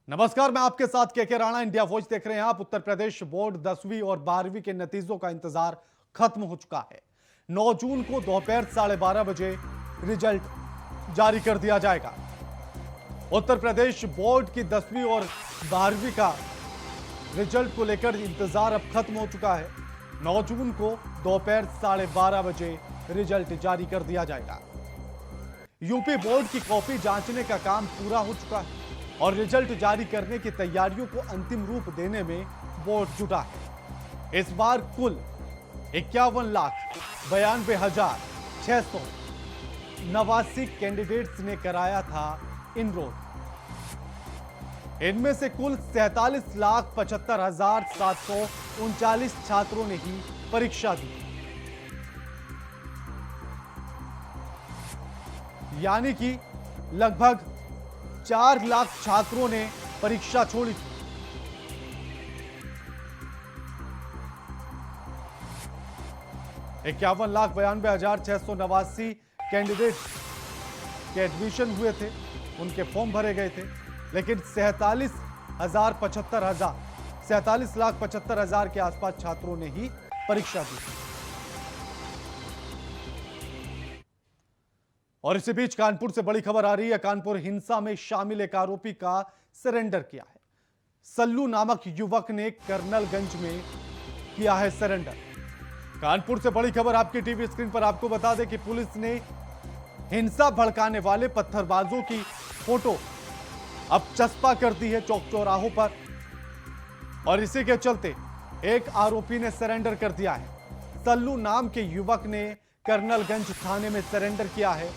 नमस्कार, मैं आपके साथ के राणा। इंडिया वॉइस देख रहे हैं आप। उत्तर प्रदेश बोर्ड 10वीं और 12वीं के नतीजों का इंतजार खत्म हो चुका है। 9 जून को दोपहर 12:30 बजे रिजल्ट जारी कर दिया जाएगा। उत्तर प्रदेश बोर्ड की 10वीं और 12वीं का रिजल्ट को लेकर इंतजार अब खत्म हो चुका है। 9 जून को दोपहर 12:30 बजे रिजल्ट जारी कर दिया जाएगा। यूपी बोर्ड की कॉपी जांचने का काम पूरा हो चुका है और रिजल्ट जारी करने की तैयारियों को अंतिम रूप देने में बोर्ड जुटा है। इस बार कुल 51,92,689 कैंडिडेट्स ने कराया था इनरोल। इनमें से कुल 47,75,739 छात्रों ने ही परीक्षा दी, यानी कि लगभग 4 लाख छात्रों ने परीक्षा छोड़ी थी। इक्यावन लाख 92,689 कैंडिडेट के एडमिशन हुए थे, उनके फॉर्म भरे गए थे, लेकिन 47,75,000 के आसपास छात्रों ने ही परीक्षा दी। और इसी बीच कानपुर से बड़ी खबर आ रही है। कानपुर हिंसा में शामिल एक आरोपी का सरेंडर किया है। सल्लू नामक युवक ने कर्नलगंज में किया है सरेंडर। कानपुर से बड़ी खबर आपकी टीवी स्क्रीन पर। आपको बता दें कि पुलिस ने हिंसा भड़काने वाले पत्थरबाजों की फोटो अब चस्पा कर दी है चौक चौराहों पर, और इसी के चलते एक आरोपी ने सरेंडर कर दिया है। सल्लू नाम के युवक ने कर्नलगंज थाने में सरेंडर किया है।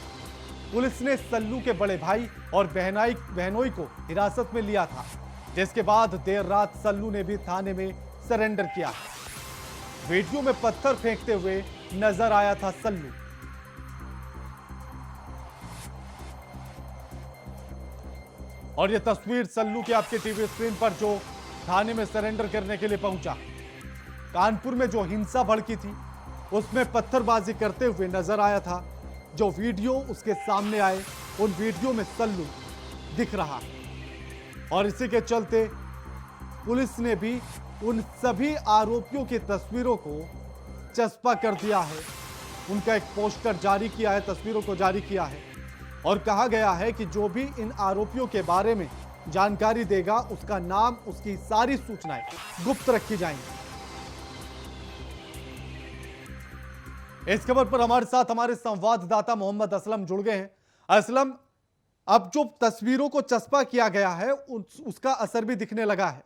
पुलिस ने सल्लू के बड़े भाई और बहनोई को हिरासत में लिया था, जिसके बाद देर रात सल्लू ने भी थाने में सरेंडर किया। वीडियो में पत्थर फेंकते हुए नजर आया था सल्लू। और यह तस्वीर सल्लू की आपके टीवी स्क्रीन पर, जो थाने में सरेंडर करने के लिए पहुंचा। कानपुर में जो हिंसा भड़की थी उसमें पत्थरबाजी करते हुए नजर आया था। जो वीडियो उसके सामने आए, उन वीडियो में सल्लू दिख रहा है, और इसी के चलते पुलिस ने भी उन सभी आरोपियों की तस्वीरों को चस्पा कर दिया है। उनका एक पोस्टर जारी किया है, तस्वीरों को जारी किया है, और कहा गया है कि जो भी इन आरोपियों के बारे में जानकारी देगा, उसका नाम, उसकी सारी सूचनाएं गुप्त रखी जाएंगी। इस खबर पर हमारे साथ हमारे संवाददाता मोहम्मद असलम जुड़ गए हैं। असलम, अब जो तस्वीरों को चस्पा किया गया है उसका असर भी दिखने लगा है।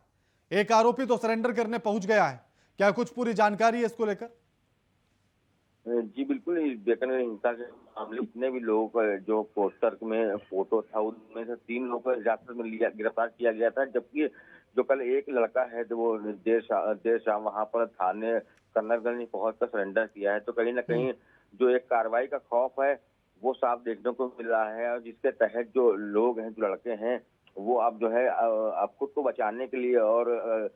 एक आरोपी तो सरेंडर करने पहुंच गया है। क्या कुछ पूरी जानकारी है इसको लेकर? जी बिल्कुल, इस बेकन हिंसा के मामले जितने भी लोगों का जो पोस्टर में फोटो था, उनमें से 3 लोगों को हिरासत में लिया, गिरफ्तार किया गया था। जबकि जो कल एक लड़का है, जो वो देर शाम वहां पर थाने कर्नलगंज में पहुंचकर सरेंडर किया है। तो कहीं ना कहीं जो एक कार्रवाई का खौफ है वो साफ देखने को मिल रहा है, और जिसके तहत जो लोग हैं, जो लड़के हैं, वो अब जो है अब खुद को बचाने के लिए और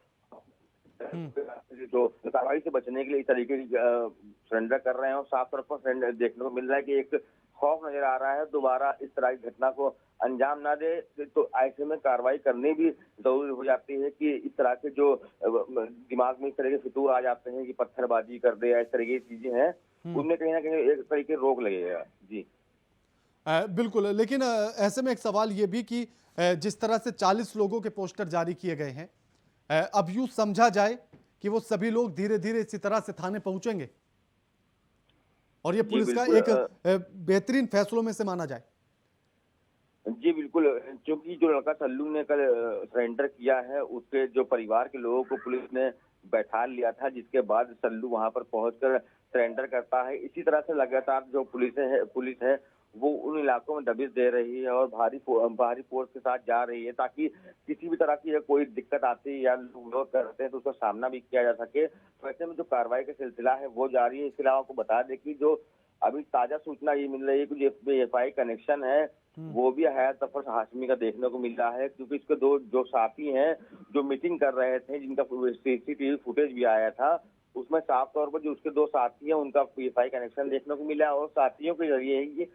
जो कार्रवाई से बचने के लिए इस तरीके की सरेंडर कर रहे हैं। और साफ तौर पर सरेंडर देखने को मिल रहा है कि एक खौफ नजर आ रहा है दोबारा इस तरह की घटना को अंजाम ना दे। तो ऐसे में कार्रवाई करनी भी जरूरी हो जाती है कि इस तरह के जो दिमाग में इस तरह के फितूर आ जाते हैं कि पत्थरबाजी कर दे या इस तरह की चीजें हैं, उनमें कहीं ना कहीं एक तरीके रोक लगेगा। जी बिल्कुल, लेकिन ऐसे में एक सवाल ये भी कि जिस तरह से 40 लोगों के पोस्टर जारी किए गए हैं, अब यूं समझा जाए कि वो सभी लोग धीरे धीरे इसी तरह से थाने पहुंचेंगे और ये पुलिस का एक बेहतरीन फैसलों में से माना जाए। जी बिल्कुल, क्योंकि जो लड़का सल्लू ने कल सरेंडर किया है, उसके जो परिवार के लोगों को पुलिस ने बैठा लिया था, जिसके बाद सल्लू वहां पर पहुंचकर सरेंडर करता है। इसी तरह से लगातार जो पुलिस है वो उन इलाकों में दबिश दे रही है और भारी फोर्स के साथ जा रही है, ताकि किसी भी तरह की कोई दिक्कत आती है या विरोध करते हैं तो उसका सामना भी किया जा सके। तो ऐसे में जो कार्रवाई का सिलसिला है वो जारी है। इसके अलावा आपको बता दें कि जो अभी ताजा सूचना ये मिल रही है कि जो एफआई कनेक्शन है वो भी हयात अफर हाशमी का देखने को मिल रहा है, क्योंकि इसके दो जो साथी हैं जो मीटिंग कर रहे थे, जिनका सीसीटीवी फुटेज भी आया था, उसमें साफ तौर पर जो उसके 2 साथी हैं उनका पीएफआई कनेक्शन देखने को मिला, और साथियों के जरिए ही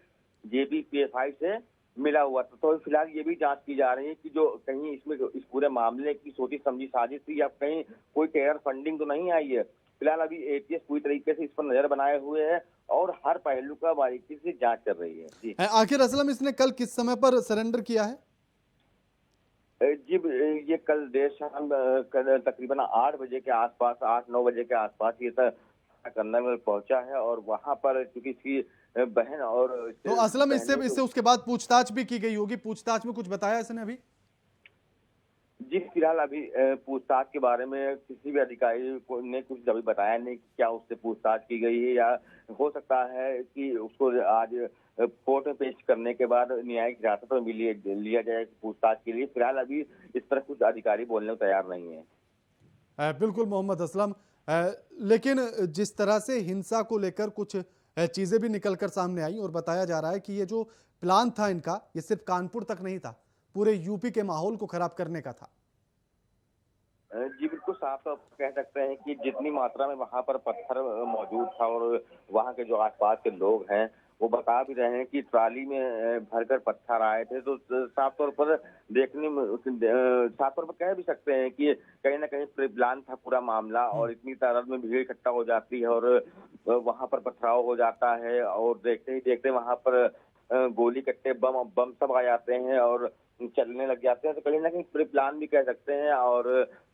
जेबी पीएफआई से मिला हुआ था। तो फिलहाल ये भी जांच की जा रही है कि जो कहीं इसमें इस पूरे मामले की सोची समझी साजिश थी या कहीं कोई टेरर फंडिंग तो नहीं आई है। फिलहाल अभी एटीएस पूरी तरीके से इस पर नजर बनाए हुए है और हर पहलू का बारीकी से जांच कर रही है। जी आखिर असलम इसने कल किस समय पर सरेंडर किया है? जी ये कल देर शाम तकरीबन 8 बजे के आसपास, 8-9 बजे के आसपास ये कर्नल पहुंचा है और वहां पर चूंकि इसकी बहन और तो असलम इससे बहनों इससे उसके बाद पूछताछ भी की गई होगी, पूछताछ में कुछ बताया इसने अभी? जी फिलहाल अभी पूछताछ के बारे में किसी भी अधिकारी ने कुछ अभी बताया नहीं कि क्या उससे पूछताछ की गई है, या हो सकता है कि उसको आज कोर्ट में पेश करने के बाद न्यायिक हिरासत में भी लिया जाए पूछताछ के लिए। फिलहाल अभी इस तरह कुछ अधिकारी बोलने को तैयार नहीं है। बिल्कुल मोहम्मद असलम, लेकिन जिस तरह से हिंसा को लेकर कुछ चीजें भी निकल कर सामने आई और बताया जा रहा है कि ये जो प्लान था इनका, ये सिर्फ कानपुर तक नहीं था, पूरे यूपी के माहौल को खराब करने का था। जी बिल्कुल साफ तौर पर कह सकते हैं कि जितनी मात्रा में वहां पर पत्थर मौजूद था और वहां के जो आसपास के लोग हैं वो बता भी रहे हैं कि ट्राली में भरकर पत्थर आए थे। तो साफ तौर पर देखने में साफ तौर पर कह भी सकते हैं कि कहीं ना कहीं प्री प्लान था पूरा मामला और इतनी तादाद में भीड़ इकट्ठा हो जाती है और वहां पर पथराव हो जाता है और देखते ही देखते वहां पर गोली कट्टे बम बम सब आ जाते हैं और चलने लग जाते हैं। तो कहीं ना कहीं प्री प्लान भी कह सकते हैं और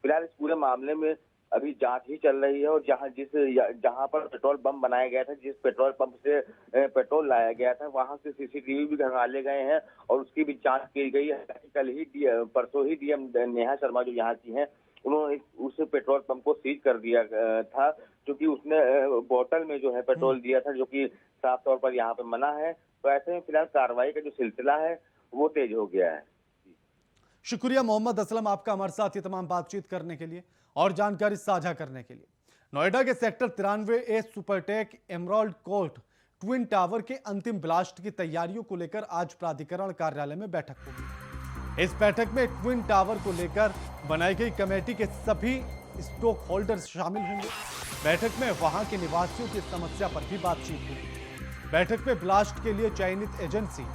फिलहाल इस पूरे मामले में अभी जांच ही चल रही है और जहां पर पेट्रोल बम बनाया गया था, जिस पेट्रोल पंप से पेट्रोल लाया गया था, वहां से सीसीटीवी भी खंगाले गए हैं और उसकी भी जांच की गई है। कल ही परसों ही डीएम नेहा शर्मा जो यहाँ की हैं, उन्होंने उस पेट्रोल पंप को सीज कर दिया था क्योंकि उसने बोतल में जो है पेट्रोल दिया था, जो कि साफ तौर पर यहाँ पे मना है। तो ऐसे में फिलहाल कार्रवाई का जो सिलसिला है वो तेज हो गया है। शुक्रिया मोहम्मद असलम आपका हमारे साथ ये तमाम बातचीत करने के लिए और जानकारी साझा करने के लिए। नोएडा के sector 93A Supertech emerald court twin tower के अंतिम ब्लास्ट की तैयारियों को लेकर आज प्राधिकरण कार्यालय में बैठक होगी। इस बैठक में ट्विन टावर को लेकर बनाई गई कमेटी के सभी स्टॉक होल्डर्स शामिल होंगे। बैठक में वहां के निवासियों की समस्या पर भी बातचीत होगी। बैठक में ब्लास्ट के लिए चयनित एजेंसी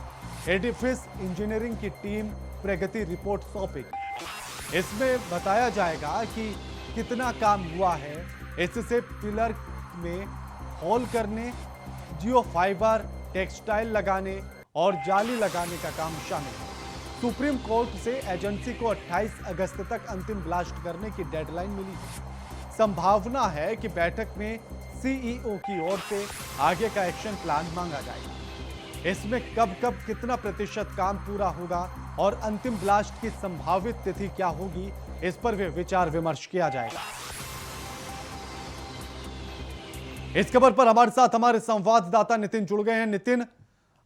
एडिफिस इंजीनियरिंग की टीम प्रगति रिपोर्ट सौंपेगी। इसमें बताया जाएगा कि कितना काम हुआ है। इससे पिलर में होल करने, जियो फाइबर, टेक्सटाइल लगाने और जाली लगाने का काम शामिल है। सुप्रीम कोर्ट से एजेंसी को 28 अगस्त तक अंतिम ब्लास्ट करने की डेडलाइन मिली है। संभावना है कि बैठक में सीईओ की ओर से आगे का एक्शन प्लान मांगा जाएगा। इसमें कब कब कितना प्रतिशत काम पूरा होगा और अंतिम ब्लास्ट की संभावित तिथि क्या होगी, इस पर भी विचार विमर्श किया जाएगा। इस खबर पर हमारे साथ हमारे संवाददाता नितिन जुड़ गए हैं। नितिन,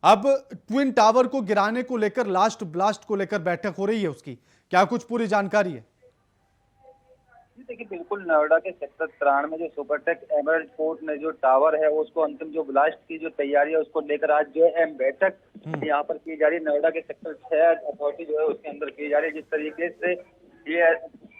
अब ट्विन टावर को गिराने को लेकर, लास्ट ब्लास्ट को लेकर बैठक हो रही है, उसकी क्या कुछ पूरी जानकारी है? देखिए बिल्कुल, नोएडा के सेक्टर 93 में जो सुपरटेक एमराल्ड कोर्ट में जो टावर है उसको अंतिम जो ब्लास्ट की जो तैयारी है उसको लेकर आज जो है बैठक यहाँ पर की जा रही है। नोएडा के सेक्टर 6 अथॉरिटी जो है उसके अंदर की जा रही है। जिस तरीके से ये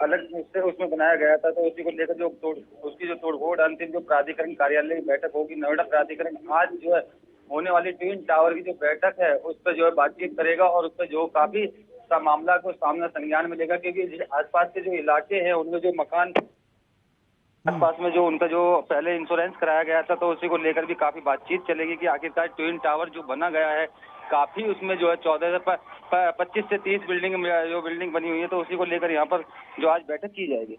अलग से उसमें बनाया गया था, तो उसी को लेकर जो उसकी जो तोड़फोड़ अंतिम जो प्राधिकरण कार्यालय की बैठक होगी, नोएडा प्राधिकरण आज जो है होने वाली ट्विन टावर की जो बैठक है उस पर जो है बातचीत करेगा और उस पर जो काफी सा मामला को सामने संज्ञान में लेगा, क्योंकि आसपास के जो इलाके हैं उनमें जो मकान आसपास में जो उनका जो पहले इंश्योरेंस कराया गया था, तो उसी को लेकर भी काफी बातचीत चलेगी कि आखिरकार ट्विन टावर जो बना गया है काफी उसमें जो है 14 से 25 से 30 बिल्डिंग बनी हुई है, तो उसी को लेकर यहाँ पर जो आज बैठक की जाएगी।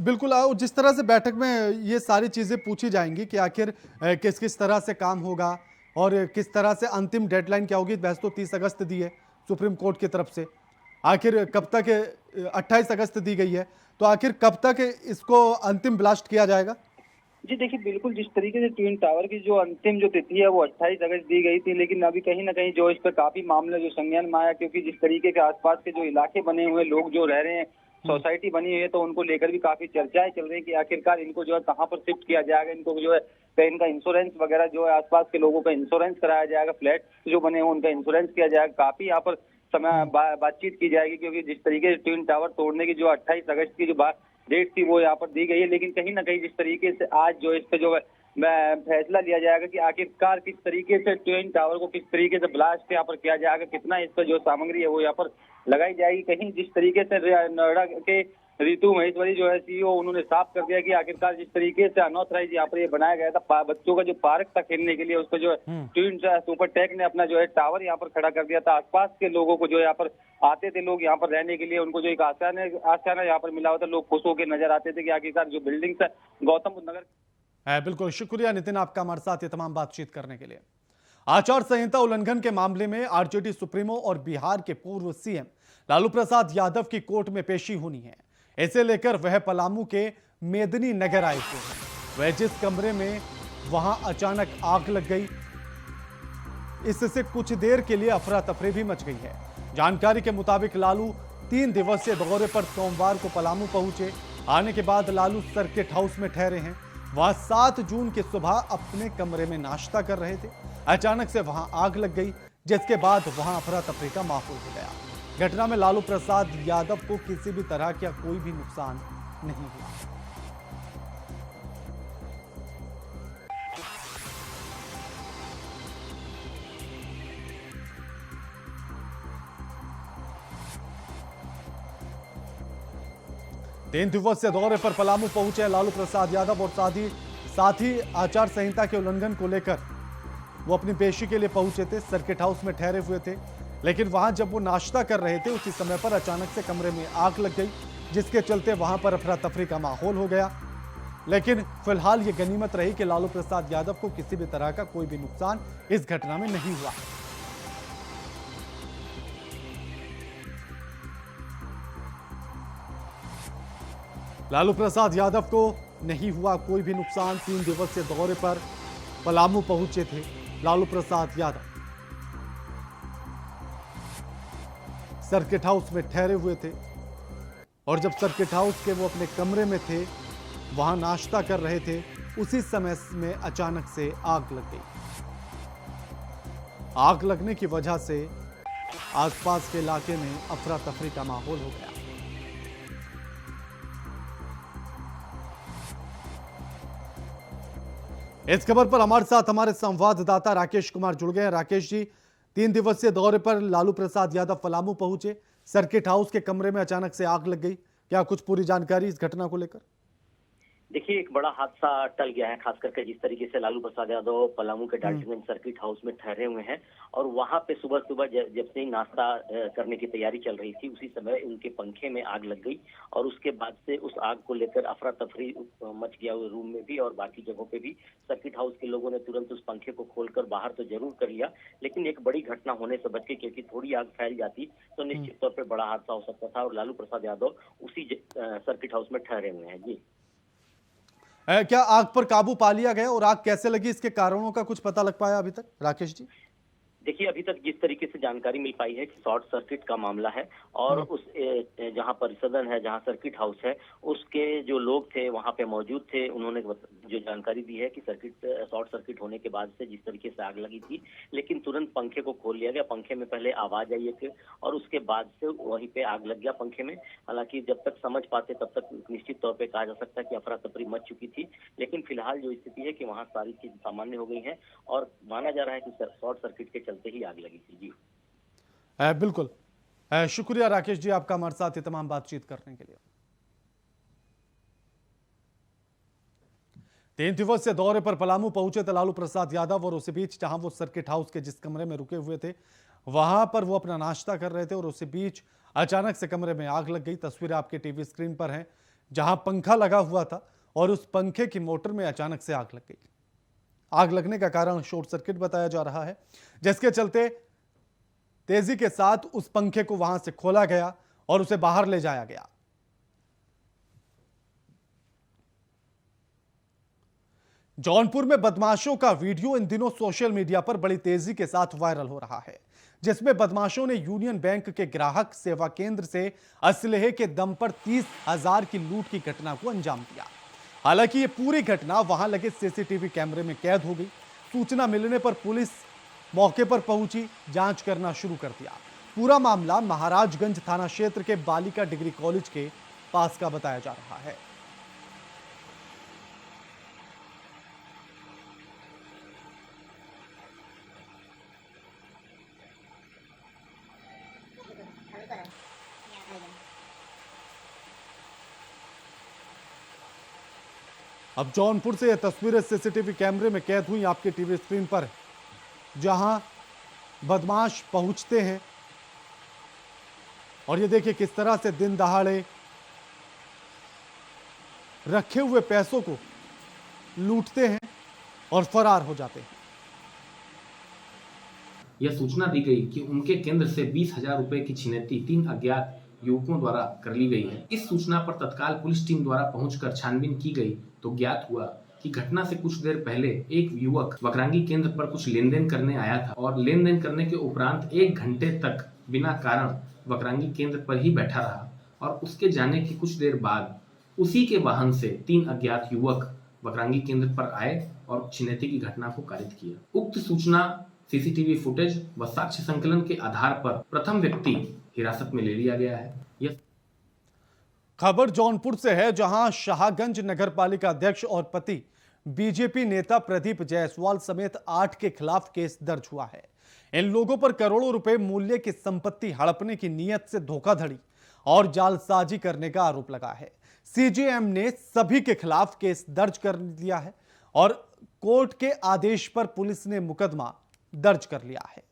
बिल्कुल, जिस तरह से बैठक में ये सारी चीजें पूछी जाएंगी कि आखिर किस किस तरह से काम होगा और किस तरह से अंतिम डेडलाइन क्या होगी। बहस तो 30 अगस्त दी है सुप्रीम कोर्ट की तरफ से, आखिर कब तक 28 अगस्त दी गई है, तो आखिर कब तक इसको अंतिम ब्लास्ट किया जाएगा? जी देखिए बिल्कुल, जिस तरीके से ट्विन टावर की जो अंतिम जो तिथि है वो 28 अगस्त दी गई थी, लेकिन अभी कहीं ना कहीं जो इस पर काफी मामले जो संज्ञान में आया, क्योंकि जिस तरीके के आसपास के जो इलाके बने हुए, लोग जो रह रहे हैं, सोसाइटी बनी हुई है, तो उनको लेकर भी काफी चर्चाएं चल रही है कि आखिरकार इनको जो है कहाँ पर शिफ्ट किया जाएगा, इनको जो है कहीं इनका इंश्योरेंस वगैरह जो है आसपास के लोगों का इंश्योरेंस कराया जाएगा, फ्लैट जो बने हुए उनका इंश्योरेंस किया जाएगा। काफी यहाँ पर समय बातचीत की जाएगी, क्योंकि जिस तरीके से ट्विन टावर तोड़ने की जो 28 अगस्त की जो डेट थी वो यहाँ पर दी गई है, लेकिन कहीं ना कहीं जिस तरीके से आज जो इस पे जो है फैसला लिया जाएगा कि आखिरकार किस तरीके से ट्विन टावर को किस तरीके से ब्लास्ट यहाँ पर किया जाएगा, कितना इस पर जो सामग्री है वो यहाँ पर लगाई जाएगी। कहीं जिस तरीके से नोएडा के रितु महेश्वरी जो है सीईओ, उन्होंने साफ कर दिया कि आखिरकार जिस तरीके से अनऑथराइज यहाँ पर ये बनाया गया था बच्चों का जो पार्क था खेलने के लिए, उसको जो है ट्विन सुपरटेक ने अपना जो है टावर यहाँ पर खड़ा कर दिया था। आसपास के लोगों को जो यहाँ पर आते थे लोग यहाँ पर रहने के लिए, उनको जो एक आशियाना यहाँ पर मिला हुआ था, लोग खुश होकर नजर आते थे कि आखिरकार जो बिल्डिंग है गौतम बुद्ध नगर। बिल्कुल शुक्रिया नितिन आपका हमारे साथ ये तमाम बातचीत करने के लिए। आचार संहिता उल्लंघन के मामले में आरजेडी सुप्रीमो और बिहार के पूर्व सीएम लालू प्रसाद यादव की कोर्ट में पेशी होनी है। इसे लेकर वह पलामू के मेदिनी नगर आए थे। वह जिस कमरे में वहां अचानक आग लग गई, इससे कुछ देर के लिए अफरा तफरी भी मच गई है। जानकारी के मुताबिक लालू 3 दिवसीय दौरे पर सोमवार को पलामू पहुंचे। आने के बाद लालू सर्किट हाउस में ठहरे हैं। वहां 7 जून की सुबह अपने कमरे में नाश्ता कर रहे थे। अचानक से वहां आग लग गई, जिसके बाद वहां अफरा तफरी का माहौल हो गया। घटना में लालू प्रसाद यादव को किसी भी तरह का कोई भी नुकसान नहीं हुआ। तीन दिवसीय दौरे पर पलामू पहुंचे लालू प्रसाद यादव और साथ ही आचार संहिता के उल्लंघन को लेकर वो अपनी पेशी के लिए पहुंचे थे। सर्किट हाउस में ठहरे हुए थे, लेकिन वहां जब वो नाश्ता कर रहे थे उसी समय पर अचानक से कमरे में आग लग गई, जिसके चलते वहां पर अफरा तफरी का माहौल हो गया। लेकिन फिलहाल ये गनीमत रही कि लालू प्रसाद यादव को किसी भी तरह का कोई भी नुकसान इस घटना में नहीं हुआ। लालू प्रसाद यादव को नहीं हुआ कोई भी नुकसान। 3 दिवसीय दौरे पर पलामू पहुंचे थे लालू प्रसाद यादव। सर्किट हाउस में ठहरे हुए थे और जब सर्किट हाउस के वो अपने कमरे में थे, वहां नाश्ता कर रहे थे, उसी समय में अचानक से आग लग गई। आग लगने की वजह से आसपास के इलाके में अफरा तफरी का माहौल हो गया। इस खबर पर हमारे साथ हमारे संवाददाता राकेश कुमार जुड़ गए हैं। राकेश जी, 3 दिवसीय दौरे पर लालू प्रसाद यादव पलामू पहुंचे। सर्किट हाउस के कमरे में अचानक से आग लग गई, क्या कुछ पूरी जानकारी इस घटना को लेकर? देखिए, एक बड़ा हादसा टल गया है, खास करके जिस तरीके से लालू प्रसाद यादव पलामू के डाल्टनगंज सर्किट हाउस में ठहरे हुए हैं और वहां पे सुबह सुबह जब से नाश्ता करने की तैयारी चल रही थी, उसी समय उनके पंखे में आग लग गई और उसके बाद से उस आग को लेकर अफरा तफरी मच गया रूम में भी और बाकी जगहों पे भी। सर्किट हाउस के लोगों ने तुरंत उस पंखे को खोलकर बाहर तो जरूर कर लिया, लेकिन एक बड़ी घटना होने से बच गई, क्योंकि थोड़ी आग फैल जाती तो निश्चित तौर पर बड़ा हादसा हो सकता था। और लालू प्रसाद यादव उसी सर्किट हाउस में ठहरे हुए हैं। जी, क्या आग पर काबू पा लिया गया और आग कैसे लगी, इसके कारणों का कुछ पता लग पाया अभी तक, राकेश जी? देखिए, अभी तक जिस तरीके से जानकारी मिल पाई है कि शॉर्ट सर्किट का मामला है और उस जहां परिसदन है, जहां सर्किट हाउस है, उसके जो लोग थे वहां पे मौजूद थे। उन्होंने जो जानकारी दी है कि शॉर्ट सर्किट होने के बाद से जिस तरीके से आग लगी थी, लेकिन तुरंत पंखे को खोल लिया गया। पंखे में पहले आवाज आई एक और उसके बाद से वहीं पे आग लग गया पंखे में। हालांकि जब तक समझ पाते तब तक निश्चित तौर पर कहा जा सकता है कि अफरा तफरी मच चुकी थी, लेकिन फिलहाल जो स्थिति है कि वहाँ सारी चीज सामान्य हो गई है और माना जा रहा है कि शॉर्ट सर्किट के चलते ही आग लगी थी। जी बिल्कुल, शुक्रिया राकेश जी आपका हमारे साथ ये तमाम बातचीत करने के लिए। 3 दिवसीय दौरे पर पलामू पहुंचे थे लालू प्रसाद यादव और उसी बीच जहां वो सर्किट हाउस के जिस कमरे में रुके हुए थे, वहां पर वो अपना नाश्ता कर रहे थे और उसी बीच अचानक से कमरे में आग लग गई। तस्वीरें आपके टीवी स्क्रीन पर हैं, जहां पंखा लगा हुआ था और उस पंखे की मोटर में अचानक से आग लग गई। आग लगने का कारण शॉर्ट सर्किट बताया जा रहा है, जिसके चलते तेजी के साथ उस पंखे को वहां से खोला गया और उसे बाहर ले जाया गया। जौनपुर में बदमाशों का वीडियो इन दिनों सोशल मीडिया पर बड़ी तेजी के साथ वायरल हो रहा है, जिसमें बदमाशों ने यूनियन बैंक के ग्राहक सेवा केंद्र से असलहे के दम पर 30,000 की लूट की घटना को अंजाम दिया। हालांकि ये पूरी घटना वहां लगे सीसीटीवी कैमरे में कैद हो गई। सूचना मिलने पर पुलिस मौके पर पहुंची, जांच करना शुरू कर दिया। पूरा मामला महाराजगंज थाना क्षेत्र के बालिका डिग्री कॉलेज के पास का बताया जा रहा है। अब जौनपुर से यह तस्वीरें सीसीटीवी कैमरे में कैद हुई आपके टीवी स्क्रीन पर, जहां बदमाश पहुंचते हैं और ये देखिए किस तरह से दिन दहाड़े रखे हुए पैसों को लूटते हैं और फरार हो जाते हैं। यह सूचना दी गई कि उनके केंद्र से 20,000 रुपए की छिनैती 3 अज्ञात युवकों द्वारा कर ली गई है। इस सूचना पर तत्काल पुलिस टीम द्वारा पहुंचकर छानबीन की गई तो ज्ञात हुआ कि घटना से कुछ देर पहले एक युवक वकरांगी केंद्र पर कुछ लेन देन करने आया था और लेन देन करने के उपरांत 1 घंटे तक बिना कारण वकरांगी केंद्र पर ही बैठा रहा और उसके जाने के कुछ देर बाद उसी के वाहन से 3 अज्ञात युवक वकरांगी केंद्र पर आए और छिनैती की घटना को कारित किया। उक्त सूचना, सीसीटीवी फुटेज व साक्ष्य संकलन के आधार पर प्रथम व्यक्ति हिरासत में ले लिया गया है। यह खबर जौनपुर से है, जहां शाहगंज नगरपालिका अध्यक्ष और पति बीजेपी नेता प्रदीप जायसवाल समेत 8 के खिलाफ केस दर्ज हुआ है। इन लोगों पर करोड़ों रुपए मूल्य की संपत्ति हड़पने की नीयत से धोखाधड़ी और जालसाजी करने का आरोप लगा है। सीजेएम ने सभी के खिलाफ केस दर्ज कर लिया है और कोर्ट के आदेश पर पुलिस ने मुकदमा दर्ज कर लिया है।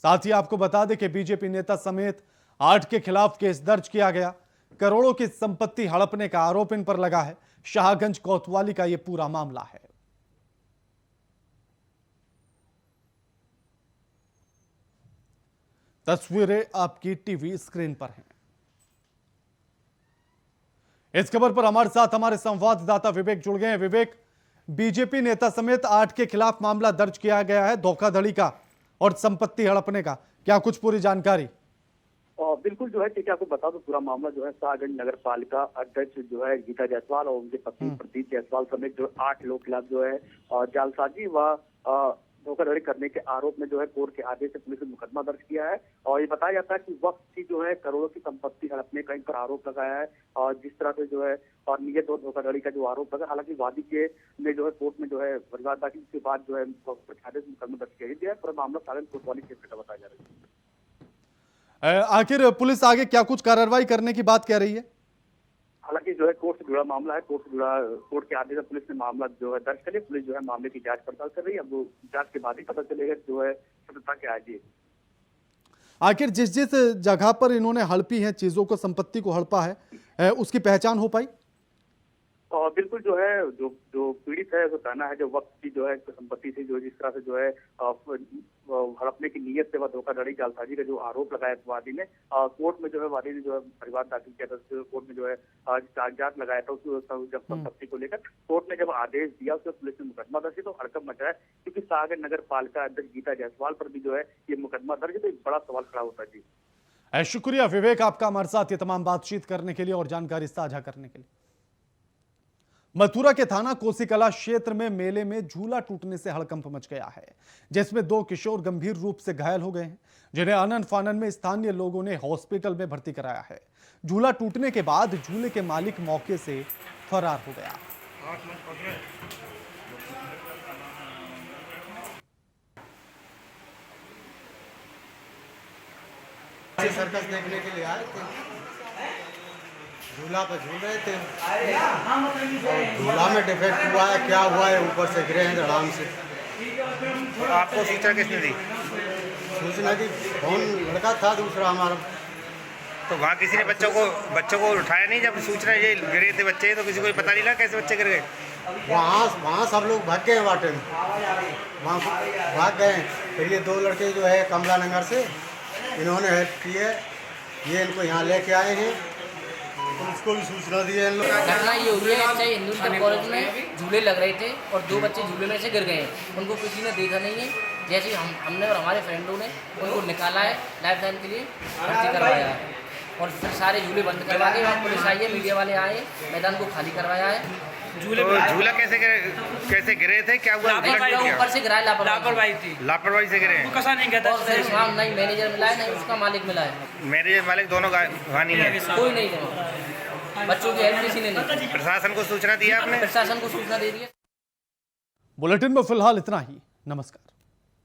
साथ ही आपको बता दें कि बीजेपी नेता समेत 8 के खिलाफ केस दर्ज किया गया। करोड़ों की संपत्ति हड़पने का आरोप इन पर लगा है। शाहगंज कोतवाली का यह पूरा मामला है। तस्वीरें आपकी टीवी स्क्रीन पर हैं। इस खबर पर हमारे साथ हमारे संवाददाता विवेक जुड़ गए हैं। विवेक, बीजेपी नेता समेत 8 के खिलाफ मामला दर्ज किया गया है धोखाधड़ी का और संपत्ति हड़पने का, क्या कुछ पूरी जानकारी? बिल्कुल जो है ठीक है, आपको बता दो पूरा मामला जो है शाहगंज नगर पालिका अध्यक्ष जो है गीता जायसवाल और उनके पति प्रदीप जायसवाल समेत जो 8 लोग खिलाफ जो है जालसाजी व धोखाधड़ी करने के आरोप में जो है कोर्ट के आदेश से पुलिस ने मुकदमा दर्ज किया है। और ये बताया जाता है कि वक्त की जो है करोड़ों की संपत्ति हड़पने का इन पर आरोप लगाया है और जिस तरह से जो है और नियत और धोखाधड़ी का जो आरोप लगा। हालांकि वादी के ने जो है कोर्ट में जो है परिवार दाखिल के बाद जो है आदेश मुकदमा दर्ज किया गया है। पूरा मामला शाहगंज कोतवाली केस का बताया जा रहा है। आखिर पुलिस आगे क्या कुछ कार्रवाई करने की बात कह रही है? हालांकि जो है कोर्ट से जुड़ा मामला है, कोर्ट के आदेश पर पुलिस ने मामला जो है दर्ज कर लिया। पुलिस जो है मामले की जांच पड़ताल कर रही है। अब वो जांच के बाद ही पता चलेगा जो है सत्यता क्या है। आखिर जिस जिस जगह पर इन्होंने हड़पी है चीजों को, संपत्ति को हड़पा है, उसकी पहचान हो पाई? और बिल्कुल जो है जो पीड़ित है उसका कहना है जो वक्त की जो है संपत्ति थी, जो जिस तरह से जो है हड़पने की नीयत से वह धोखाधड़ी जालसाजी का जो आरोप लगाया वादी ने, कोर्ट में जो है वादी ने जो है परिवार दाखिल किया था। कोर्ट में जो है कागजात लगाया था जब संपत्ति को लेकर कोर्ट ने जब आदेश दिया उसमें पुलिस ने मुकदमा दर्ज किया तो हड़कंप मचा है, क्योंकि शाहगंज नगर पालिका अध्यक्ष गीता जायसवाल पर भी जो है ये मुकदमा दर्ज है। तो एक बड़ा सवाल खड़ा होता है। जी शुक्रिया विवेक आपका हमारे साथ ये तमाम बातचीत करने के लिए और जानकारी साझा करने के लिए। मथुरा के थाना कोसीकला क्षेत्र में मेले में झूला टूटने से हड़कंप मच गया है, जिसमें 2 किशोर गंभीर रूप से घायल हो गए हैं, जिन्हें आनन फानन में स्थानीय लोगों ने हॉस्पिटल में भर्ती कराया है। झूला टूटने के बाद झूले के मालिक मौके से फरार हो गया। सर्कस देखने के लिए आए थे, झूला पे झूल रहे थे, झूला में डिफेक्ट हुआ है, क्या हुआ है, ऊपर से गिरे हैं धड़ाम से। आपको सूचना किसने दी? सूचना की फोन लड़का था दूसरा हमारा। तो वहाँ किसी ने बच्चों को उठाया नहीं? जब सूचना ये गिरे थे बच्चे तो किसी को पता नहीं लगा कैसे बच्चे गिर गए? वहाँ सब लोग भाग गए, वाटे में वहाँ भाग गए। फिर ये 2 लड़के जो है कमला नगर से, इन्होंने हेल्प की है, ये इनको यहाँ लेके आए हैं, उसको भी सूचना दी है। घटना ये हुई है कि हिंदुस्तान कॉलेज में झूले लग रहे थे और 2 बच्चे झूले में से गिर गए हैं। उनको किसी ने देखा नहीं है। जैसे हमने और हमारे फ्रेंडों ने उनको निकाला है, लाइफ टाइम के लिए भर्ती करवाया है और फिर सारे झूले बंद करवा के वहाँ पुलिस आई है, मीडिया वाले आए, मैदान को खाली करवाया है। झूला कैसे गिरे थे? क्या हुआ? ऊपर से गिरा, लापरवाही से गिरे हैं। नहीं मैनेजर मिला है, नहीं उसका मालिक मिला है। मैनेजर मालिक दोनों वहाँ नहीं है? कोई नहीं है, बच्चों की हेल्प किसी ने नहीं। प्रशासन को सूचना दिया आपने? प्रशासन को सूचना दे दी है। बुलेटिन में फिलहाल इतना ही। नमस्कार।